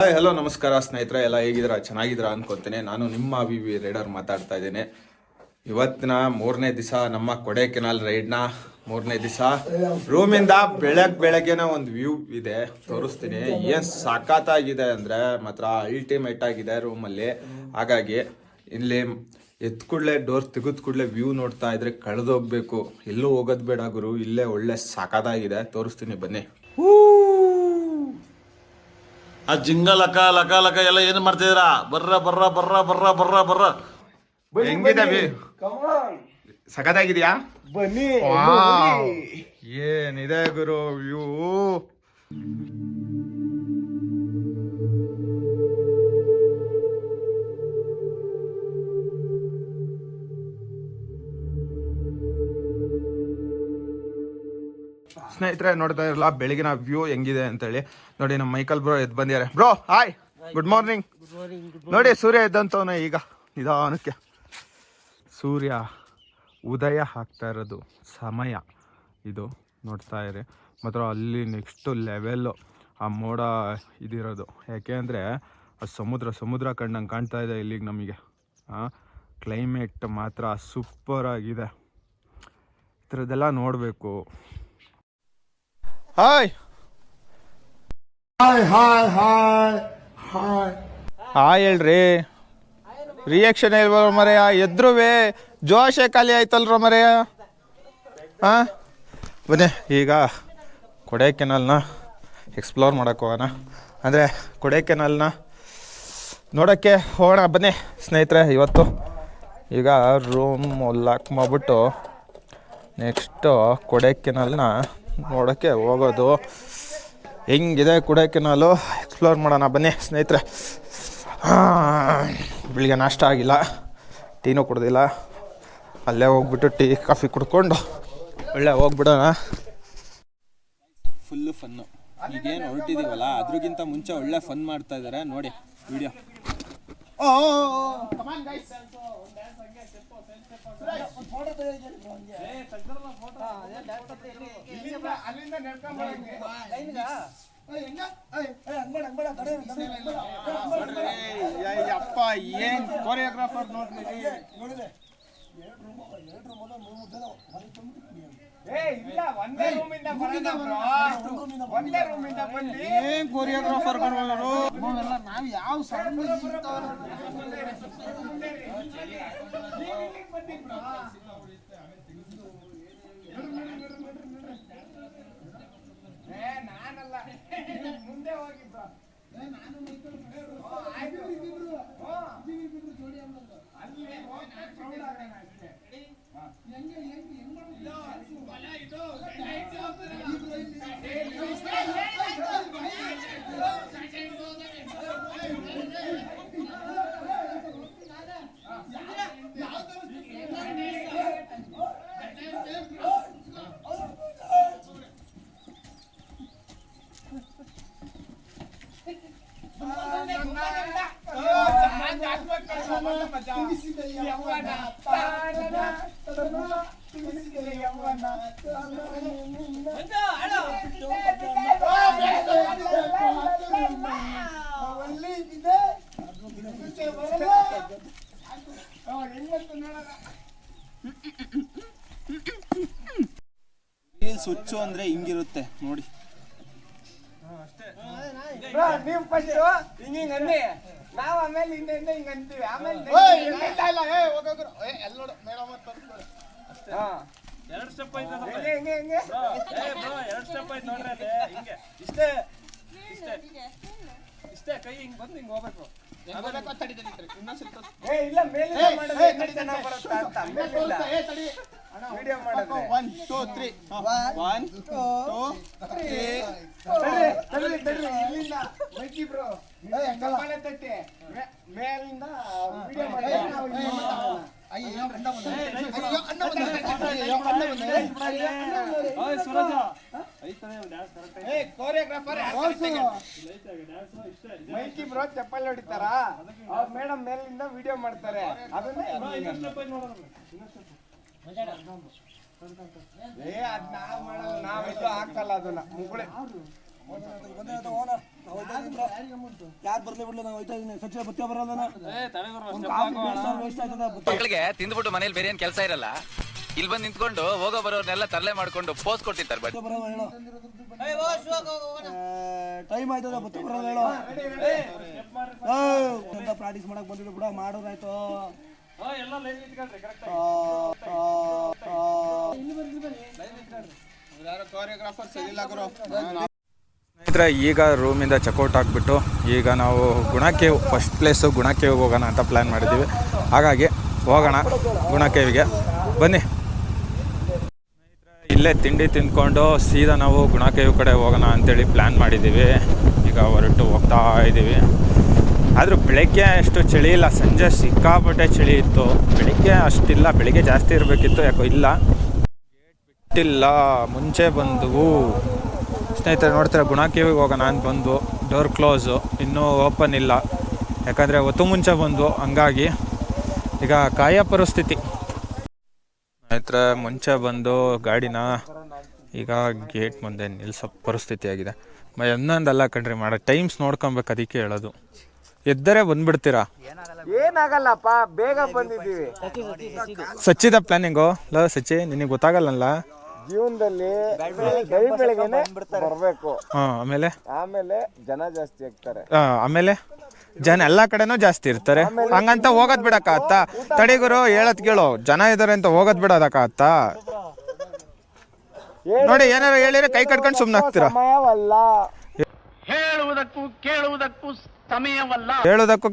Hi hello ನಮಸ್ಕಾರ ಸ್ನೇಹಿತರೆ, ಎಲ್ಲ ಹೇಗಿದ್ದೀರಾ? ಚೆನ್ನಾಗಿದ್ದೀರಾ ಅನ್ಕೊಂತೇನೆ. ನಾನು ನಿಮ್ಮ ವಿ ರೈಡರ್ ಮಾತಾಡ್ತಾ ಇದ್ದೇನೆ. ಇವತ್ತಿನ 3ನೇ ದಿವಸ ನಮ್ಮ ಕೊಡೈಕೆನಾಲ್ ರೈಡ್ನ 3ನೇ ದಿವಸ. ರೂಮಿಂದ ಬೆಳಗ್ಗೆನೆ ಒಂದು ವ್ಯೂ ಇದೆ, ತೋರಿಸ್ತೀನಿ. ಏನು ಸಖತ್ತಾಗಿದೆ ಅಂದರೆ ಮಾತ್ರ ಅಲ್ಟಿಮೇಟ್ ಆಗಿದೆ ರೂಮಲ್ಲಿ. ಹಾಗಾಗಿ ಇಲ್ಲಿ ಎತ್ ಕೂಡಲೇ ಡೋರ್ ತೆಗೆದ ಕೂಡಲೇ ವ್ಯೂ ನೋಡ್ತಾ ಇದ್ರೆ ಕಳೆದೋಗ್ಬೇಕು. ಎಲ್ಲೂ ಹೋಗೋದು ಬೇಡ ಗುರು, ಇಲ್ಲೇ ಒಳ್ಳೆ ಸಖತ್ತಾಗಿದೆ, ತೋರಿಸ್ತೀನಿ ಬನ್ನಿ. ಆ ಜಿಂಗ ಲಕ ಲಕ ಲಕ ಎಲ್ಲ ಏನು ಮಾಡ್ತಿದ್ದೀರಾ? ಬರ್ರ ಬರ್ರ ಬರ್ರ ಬರ್ರ ಬರ್ರ ಬರ್ರ. ಹೆಂಗಿದೆ ಸಖತ್ತಾಗಿದ್ಯಾ? ಬನ್ನಿ. ಏನಿದೆ ಗುರು ವ್ಯೂ. ಸ್ನೇಹಿತರೆ ನೋಡ್ತಾ ಇರಲ್ಲ ಬೆಳಗಿನ ವ್ಯೂ ಹೆಂಗಿದೆ ಅಂತೇಳಿ. ನೋಡಿ ನಮ್ಮ ಮೈಕಲ್ ಬ್ರೋ ಎದ್ದು ಬಂದಿದ್ದಾರೆ. Bro hi, good morning. ನೋಡಿ ಸೂರ್ಯ ಎದ್ದಂತವನೇ ಈಗ ನಿಧಾನಕ್ಕೆ. ಸೂರ್ಯ ಉದಯ ಆಗ್ತಾ ಇರೋದು ಸಮಯ ಇದು, ನೋಡ್ತಾ ಇರಿ. ಮಾತ್ರ ಅಲ್ಲಿ ನೆಕ್ಸ್ಟ್ ಲೆವೆಲ್ಲು ಆ ಮೋಡ ಇದಿರೋದು. ಯಾಕೆ ಅಂದರೆ ಆ ಸಮುದ್ರ ಕಂಡಂಗೆ ಕಾಣ್ತಾ ಇದೆ ಇಲ್ಲಿಗೆ ನಮಗೆ. ಕ್ಲೈಮೇಟ್ ಮಾತ್ರ ಸೂಪರ್ ಆಗಿದೆ. ಈ ಥರದ್ದೆಲ್ಲ ನೋಡಬೇಕು. Hi hi hi hi hi hi ಹೇಳ್ರಿ. ರಿಯಾಕ್ಷನ್ ಹೇಳ್ಬಾರ ಮರೆಯ, ಎದ್ರುವೆ ಜೋಶೇ ಖಾಲಿ ಆಯ್ತಲ್ರ ಮರೆಯ. ಬನ್ನಿ ಈಗ ಕೊಡೈಕೆನಾಲ್ನ ಎಕ್ಸ್ಪ್ಲೋರ್ ಮಾಡೋಕ್ಕೆ ಹೋಗೋಣ. ಅಂದರೆ ಕೊಡೈಕೆನಾಲ್ನ ನೋಡೋಕ್ಕೆ ಹೋಗೋಣ ಬನ್ನಿ ಸ್ನೇಹಿತರೆ. ಇವತ್ತು ಈಗ ರೂಮ್ ಲಾಕ್ ಮಾಡಿಬಿಟ್ಟು ನೆಕ್ಸ್ಟು ಕೊಡೈಕೆನಾಲ್ನ ನೋಡೋಕ್ಕೆ ಹೋಗೋದು. ಹೆಂಗಿದೆ ಕೊಡೈಕೆನಾಲು ಎಕ್ಸ್ಪ್ಲೋರ್ ಮಾಡೋಣ ಬನ್ನಿ ಸ್ನೇಹಿತರೆ. ಬೆಳಿಗ್ಗೆ ನಾಷ್ಟ ಆಗಿಲ್ಲ, ಟೀನೂ ಕುಡ್ದಿಲ್ಲ. ಅಲ್ಲೇ ಹೋಗ್ಬಿಟ್ಟು ಟೀ ಕಾಫಿ ಕುಡ್ಕೊಂಡು ಒಳ್ಳೆ ಹೋಗ್ಬಿಡೋಣ. Full fun. ಈಗೇನು ಹೊರಟಿದ್ದೀವಲ್ಲ ಅದ್ರಿಗಿಂತ ಮುಂಚೆ ಒಳ್ಳೆ ಫನ್ ಮಾಡ್ತಾ ಇದ್ದಾರೆ ನೋಡಿ ವಿಡಿಯೋ. ಅಪ್ಪ ಏನ್ ಕೊರಿಯೋಗ್ರಾಫರ್ ನೋಡ್ರಿ. ಏನ್ ಕೊರಿಯೋಗ್ರಾಫರ್ಗಳು ನಾವು ಯಾವ ನಾನಲ್ಲ ಮುಂದೆ ಹೋಗಿದ್ದ ಸ್ವಿಚ್ ಅಂದ್ರೆ ಹಿಂಗಿರುತ್ತೆ ನೋಡಿ. ನೀವು ಫಸ್ಟ್ ಹಿಂಗ ಅನ್ನಿ, ನಾವು ಆಮೇಲೆ ಹಿಂದೆ ಹಿಂಗ ಅಂತೀವಿ. ಆಮೇಲೆ ಎರಡು ಸ್ಟೆಪ್ ಐತೆ ನೋಡ್ರಿ. ಹಿಂಗೆ ಇಷ್ಟೇ ಇಷ್ಟೇ ಇಷ್ಟೇ ಕೈ ಹಿಂಗ್ ಬಂದು ಹಿಂಗ್ ಹೋಗ್ಬೇಕು. ಇಲ್ಲ ಮೇಲಿಂದ ಮಾಡಿದ್ರೆ ಚೆನ್ನಾಗಿ ಬರುತ್ತೆ ಅಂತ. ಮೇಲಿಂದ ವಿಡಿಯೋ ಮಾಡಿದ್ರೆ 1 2 3 1 2 3 ಇಲ್ಲಿಂದ ಮೈಕಿ ಬ್ರೋ ಕಪಾಳ ತಟ್ಟೆ ಮೇಲಿಂದ ವಿಡಿಯೋ ಮಾಡಿದ್ರೆ ನಾವು ಇಲ್ಲಿ ಮಾತಾಡೋಣ. ಅಯ್ಯೋ ಅಣ್ಣ ಬಂದ, ಅಯ್ಯೋ ಅಣ್ಣ ಬಂದ. ಓಯ್ ಸುರಜ ಐತನೆ ಡ್ಯಾನ್ಸ್ ಕರೆಕ್ಟ್. ಏ ಕೊರಿಯೋಗ್ರಾಫರ್ ಮೈಕಿ ಬ್ರೋ ಚಪ್ಪಲ್ ಹೊಡಿತಾರ, ಅವ್ರ ಮೇಡಮ್ ಮೇಲಿಂದ ವಿಡಿಯೋ ಮಾಡ್ತಾರೆ. ಅದನ್ನ ಏ ಅದ್ ನಾವ್ ಮಾಡಲ್ಲ, ನಾವೆಲ್ಲೂ ಹಾಕಲ್ಲ ಅದನ್ನ. ಮುಗುಳೆ ಯಾರು ಬರ್ಲಿ ಬಿಡ್ಲಿ ನಾವು ಹೋಯ್ತಾ ಇದೀನಿ ಸಚ್ಚೆ ಬತ್ತೆ ಬರಲ್ಲ ಮಕ್ಕಳಿಗೆ ತಿಂದ್ಬಿಟ್ಟು ಮನೇಲಿ ಬೇರೆ ಏನ್ ಕೆಲಸ ಇರಲ್ಲ, ಇಲ್ಲಿ ಬಂದು ನಿಂತ್ಕೊಂಡು ಹೋಗೋ ಬರೋರ್ನೆಲ್ಲ ತರಲೆ ಮಾಡ್ಕೊಂಡು ಪೋಸ್ ಕೊಟ್ಟಿರ್ತಾರೆ. ಬಟ್ ಟೈಮ್ ಆಯ್ತದ ಬತ್ತೆ ಬರಲ್ಲ ಹೇಳೋ ಅಂತ ಪ್ರಾಕ್ಟೀಸ್ ಮಾಡಕ್ ಬಂದಿದ್ದು ಬಿಡ ಮಾಡೋದಾಯ್ತು. ಸ್ನೇಹಿತರೆ, ಈಗ ರೂಮಿಂದ ಚೆಕ್ಔಟ್ ಆಗಿಬಿಟ್ಟು ಈಗ ನಾವು ಗುಣಕೇವ್ ಫಸ್ಟ್ ಪ್ಲೇಸು ಗುಣಕೇವ್ಗೆ ಹೋಗೋಣ ಅಂತ ಪ್ಲ್ಯಾನ್ ಮಾಡಿದ್ದೀವಿ. ಹಾಗಾಗಿ ಹೋಗೋಣ ಗುಣಕೇವಿಗೆ, ಬನ್ನಿ. ಇಲ್ಲೇ ತಿಂಡಿ ತಿಂದ್ಕೊಂಡು ಸೀದಾ ನಾವು ಗುಣಕೇವ್ ಕಡೆ ಹೋಗೋಣ ಅಂತೇಳಿ ಪ್ಲ್ಯಾನ್ ಮಾಡಿದ್ದೀವಿ. ಈಗ ಹೊರಟು ಹೋಗ್ತಾ ಇದ್ದೀವಿ. ಆದರೂ ಬೆಳಗ್ಗೆ ಅಷ್ಟು ಚಳಿ ಇಲ್ಲ, ಸಂಜೆ ಸಿಕ್ಕಾಪಟ್ಟೆ ಚಳಿ ಇತ್ತು. ಬೆಳಗ್ಗೆ ಅಷ್ಟಿಲ್ಲ, ಬೆಳಿಗ್ಗೆ ಜಾಸ್ತಿ ಇರಬೇಕಿತ್ತು, ಯಾಕೋ ಇಲ್ಲ. ಬಿಟ್ಟಿಲ್ಲ, ಮುಂಚೆ ಬಂದವು. ಸ್ನೇಹಿತರೆ ನೋಡ್ತಾರೆ, ಗುಣಕೇವಿಗೆ ಹೋಗೋಣ ಅಂತ ಬಂದು ಡೋರ್ ಕ್ಲೋಸು, ಇನ್ನೂ ಓಪನ್ ಇಲ್ಲ. ಯಾಕಂದರೆ ಹೊತ್ತು ಮುಂಚೆ ಬಂದು, ಹಂಗಾಗಿ ಈಗ ಕಾಯೋ ಪರಿಸ್ಥಿತಿ. ಸ್ನೇಹಿತರೆ ಮುಂಚೆ ಬಂದು ಗಾಡಿನ ಈಗ ಗೇಟ್ ಮುಂದೆ ನಿಲ್ಲಿಸೋ ಪರಿಸ್ಥಿತಿ ಆಗಿದೆ. ಇನ್ನೊಂದಲ್ಲ ಕಣ್ರಿ, ಮಾಡೋ ಟೈಮ್ಸ್ ನೋಡ್ಕೊಬೇಕು, ಅದಕ್ಕೆ ಹೇಳೋದು. ಎದ್ದರೆ ಬಂದ್ಬಿಡ್ತೀರಾ, ಏನಾಗಲ್ಲಪ್ಪ, ಬೇಗ ಬಂದಿದ್ದೀವಿ. ಸಚ್ಚಿದ ಪ್ಲಾನಿಂಗು ಲೋ ಸಚ್ಚಿ, ನಿನಗೆ ಗೊತ್ತಾಗಲ್ಲ ಜೀವನದಲ್ಲಿ ಬೆಳಿಗ್ಗೆನೆ ಬರ್ಬೇಕು. ಆಮೇಲೆ ಜನ ಜಾಸ್ತಿ ಆಗ್ತಾರೆ. ಆಮೇಲೆ ಜನ ಎಲ್ಲ ಕಡೆನೂ ಜಾಸ್ತಿ ಇರ್ತಾರೆ. ಹಂಗಂತ ಹೋಗೋದ್ ಬಿಡಕ್ಕಾಗತ್ತಾ? ತಡಿಗುರು ಹೇಳತ್ ಕೇಳು, ಜನ ಇದಾರೆ ಅಂತ ಹೋಗೋದ್ ಬಿಡೋದಕ್ಕಾಗತ್ತಾ? ನೋಡಿ, ಏನಾರು ಹೇಳಿದ್ರೆ ಕೈ ಕಟ್ಕೊಂಡು ಸುಮ್ಮನೆ ಆಗ್ತೀರಾ. ಸಮಯವಲ್ಲ, ಹೇಳುವುದಕ್ಕೂ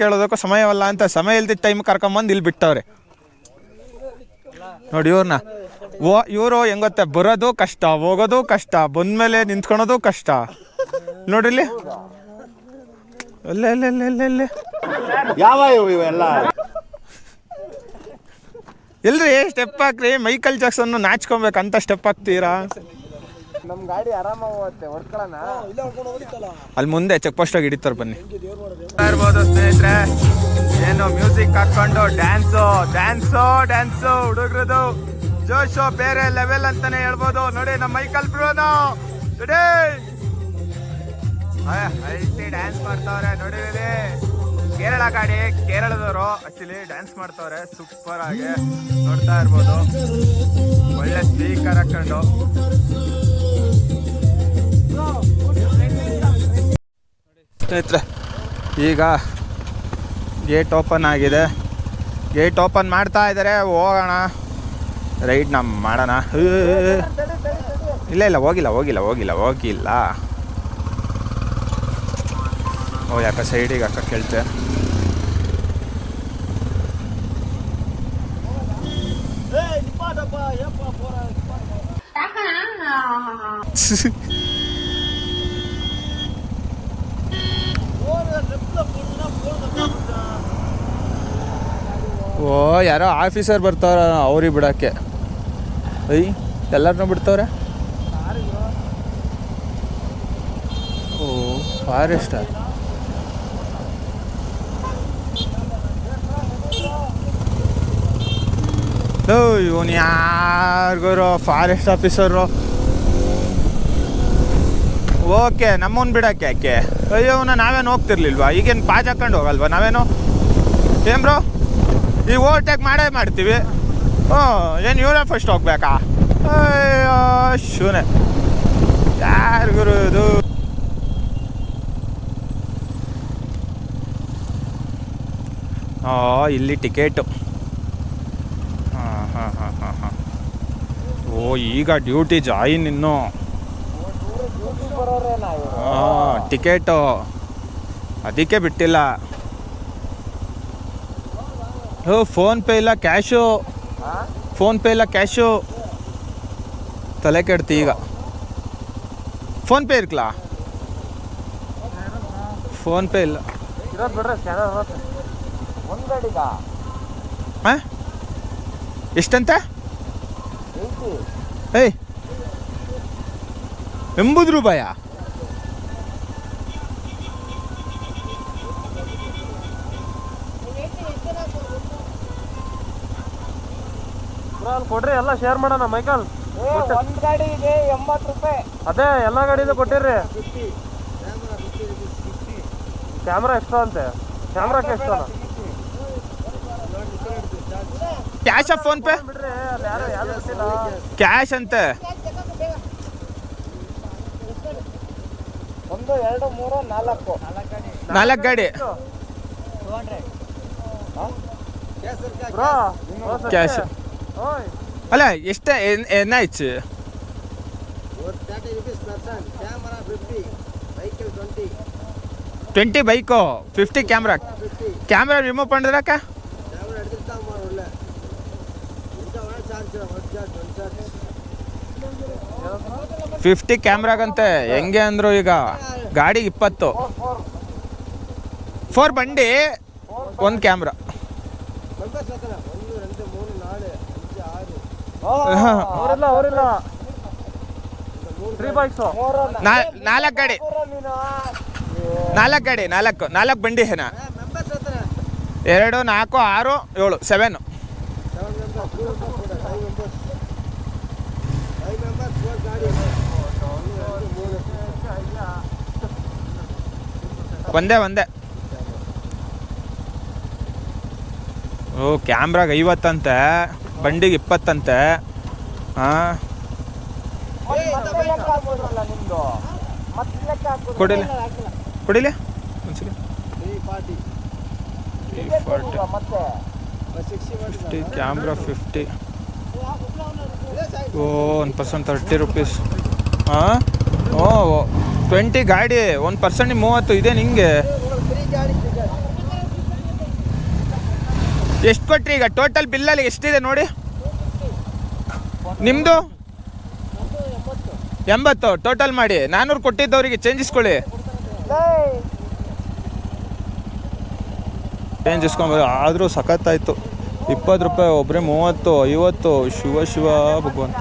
ಕೇಳೋದಕ್ಕೂ ಸಮಯವಲ್ಲ ಅಂತ ಸಮಯ ಇಲ್ದಿದ್ದ ಟೈಮ್ ಕರ್ಕೊಂಬಂದು ಇಲ್ಲಿ ಬಿಟ್ಟವ್ರೆ. ನೋಡಿ ಇವ್ರನ್ನ, ಇವರು ಹೆಂಗೊತ್ತೆ, ಬರೋದು ಕಷ್ಟ, ಹೋಗೋದು ಕಷ್ಟ, ಬಂದ್ಮೇಲೆ ನಿಂತ್ಕೊಳೋದು ಕಷ್ಟ. ನೋಡಿಲ್ಲಿ ಅಲ್ಲೇ ಯಾವ ಇವೆಲ್ಲ ಎಲ್ರಿ ಸ್ಟೆಪ್ ಹಾಕ್ರಿ. ಮೈಕಲ್ ಜಾಕ್ಸನ್ ನಾಚ್ಕೊಬೇಕಂತ ಸ್ಟೆಪ್ ಹಾಕ್ತೀರಾ? ನಮ್ ಗಾಡಿ ಆರಾಮಾಗಿ ಹೋಗುತ್ತೆ, ಹೊಡ್ಕೊಳ್ಳೋಣ. ಅಲ್ಲಿ ಮುಂದೆ ಚೆಕ್ ಪೋಸ್ಟಾಗಿ ಹಿಡಿತಾರೆ, ಬನ್ನಿ. ಇರ್ಬೋದು ಸ್ನೇಹಿತರೆ, ಏನು ಮ್ಯೂಸಿಕ್ ಹಾಕೊಂಡು ಡ್ಯಾನ್ಸು ಹುಡುಗ್ರದು ಜೋಶು ಬೇರೆ ಲೆವೆಲ್ ಅಂತಾನೆ ಹೇಳ್ಬೋದು. ನೋಡಿ ನಮ್ಮ ಮೈಕಲ್ ಬ್ರೋನು ಅಲ್ಟಿ ಡ್ಯಾನ್ಸ್ ಮಾಡ್ತಾವ್ರೆ. ನೋಡಿರಿ, ಕೇರಳ ಗಾಡಿ, ಕೇರಳದವರು ಆಕ್ಚುಲಿ ಡ್ಯಾನ್ಸ್ ಮಾಡ್ತಾವ್ರೆ ಸೂಪರ್ ಆಗಿ, ನೋಡ್ತಾ ಇರ್ಬೋದು. ಒಳ್ಳೆ ಸ್ಪೀಕರ್ ಹಾಕೊಂಡು ಸ್ನೇಹಿತರೆ, ಈಗ ಗೇಟ್ ಓಪನ್ ಆಗಿದೆ. ಗೇಟ್ ಓಪನ್ ಮಾಡ್ತಾ ಇದ್ದಾರೆ, ಹೋಗೋಣ ರೈಡ್ ನಮ್ಮ ಮಾಡೋಣ. ಇಲ್ಲ ಹೋಗಿಲ್ಲ. ಓ ಯಾಕ ಸೈಡಿಗೆ ಹಾಕ ಕೇಳ್ತೆ. ಓ ಯಾರೋ ಆಫೀಸರ್ ಬರ್ತಾರ, ಅವ್ರಿಗೆ ಬಿಡಕ್ಕೆ. ಎಲ್ಲರನ್ನೂ ಬಿಡ್ತವ್ರೆ. ಓ ಫಾರೆಸ್ಟ್. ಇವನು ಯಾರಿಗೂ ಫಾರೆಸ್ಟ್ ಆಫೀಸರು. ಓಕೆ, ನಮ್ಮನ್ನು ಬಿಡಕ್ಕೆ ಯಾಕೆ? ಅಯ್ಯೋ, ನಾವೇನು ಹೋಗ್ತಿರ್ಲಿಲ್ವಾ? ಈಗೇನು ಪಾಜ್ ಹಾಕೊಂಡು ಹೋಗಲ್ವಾ ನಾವೇನು? ಏನ್ ಬ್ರೋ, ಈಗ ಓವರ್ಟೇಕ್ ಮಾಡ್ತೀವಿ. ಏನು ಇವರೇ ಫಸ್ಟ್ ಹೋಗ್ಬೇಕಾ? ಅಯ್ಯೋ ಶೂನೆ, ಯಾರಿಗೂ ಇದು. ಇಲ್ಲಿ ಟಿಕೆಟು. ಹಾಂ. ಓ ಈಗ ಡ್ಯೂಟಿ ಜಾಯಿನ್ ಇನ್ನು. ಟಿಕೆಟು ಅದಕ್ಕೆ ಬಿಟ್ಟಿಲ್ಲ. ಫೋನ್ಪೇ ಇಲ್ಲ ಕ್ಯಾಶು. ತಲೆ ಕೆಡ್ತಿ ಈಗ. ಫೋನ್ಪೇ ಇರ್ಕಲಾ? ಫೋನ್ಪೇ ಇಲ್ಲ. ಹಾಂ ಎಷ್ಟಂತ? 80 ರೂಪಾಯಾ? ಕೊಡ್ರಿ, ಎಲ್ಲ ಶೇರ್ ಮಾಡೋಣ ಮೈಕಲ್. ಒಂದು ಗಾಡಿಗೆ 80 ರೂಪಾಯಿ. ಅದೇ ಎಲ್ಲ ಗಾಡಿದು ಕೊಟ್ಟಿರ್ರಿ. ಕ್ಯಾಮ್ರಾ ಎಕ್ಸ್ಟ್ರಾ ಅಂತೆ. ಕ್ಯಾಮ್ರಾಕ್ಕೆ ಎಕ್ಸ್ಟ್ರಾ ಕ್ಯಾಶ್ ಫೋನ್ ಪೇ ಬಿಡ್ರಿ. ಅದು ಯಾರು ಗೊತ್ತಿಲ್ಲ. ಕ್ಯಾಶ್ ಅಂತೆ. 1 2 3 4 4 ಗಾಡಿ ಬ್ರೋ ಕ್ಯಾಶ್. ಓಯ್ ಅಲ್ಲ ಎಷ್ಟು ಏನಾಯ್ತು? 30 rupees person. Camera 50. Vehicle 20. 20 bike 50 camera. Camera remove ಪಂಡ್ರಕ್ಕ Camera எடுத்துட்டாமா உள்ள. இந்த வர சார்ஜ் 1 charge. 50 ಕ್ಯಾಮ್ರಾಗಂತೆ. ಹೆಂಗೆ ಅಂದ್ರು ಈಗ ಗಾಡಿ 20 4 ಬಂಡಿ 1 ಕ್ಯಾಮ್ರಾ. ಮೆಂಬರ್ಸ್ ಹತ್ರ 1 2 3 4 5 6 ಅವರಿಲ್ಲ 3 ಬೈಕ್ಸು. 4 ಗಾಡಿ 4 ಬಂಡಿ ಹೇನ. ಮೆಂಬರ್ಸ್ ಹತ್ರ 2 4 6 7 7 7 ಮೆಂಬರ್ಸ್ 5 ಮೆಂಬರ್ಸ್ 4 ಗಾಡಿ. ಒಂದೇ ಓ ಕ್ಯಾಮ್ರಾಗ 50 ಅಂತೆ, ಬಂಡಿಗೆ 20 ಅಂತೆ. ಹಾಂ ಕೊಡಿಲಿ ಒಂದ್ಸಲ. 50 ಕ್ಯಾಮ್ರಾ 50. ಓ 1% 30 ರೂಪೀಸ್. ಹಾಂ ಓ 20 ಗಾಡಿ 1% 30. ಇದೇನು ಹಿಂಗೆ? ಎಷ್ಟು ಕೊಟ್ರಿ ಈಗ? ಟೋಟಲ್ ಬಿಲ್ಲಲ್ಲಿ ಎಷ್ಟಿದೆ ನೋಡಿ. ನಿಮ್ಮದು 80 ಟೋಟಲ್ ಮಾಡಿ 400 ಕೊಟ್ಟಿದ್ದವರಿಗೆ ಚೇಂಜ್ ಇಸ್ಕೊಳ್ಳಿ. ಚೇಂಜ್ ಇಸ್ಕೊಂಬೋದು. ಆದರೂ ಸಖತ್ತಾಯಿತು. 20 ರೂಪಾಯಿ ಒಬ್ಬರೇ 30 50. ಶಿವ ಭಗವಾನ್.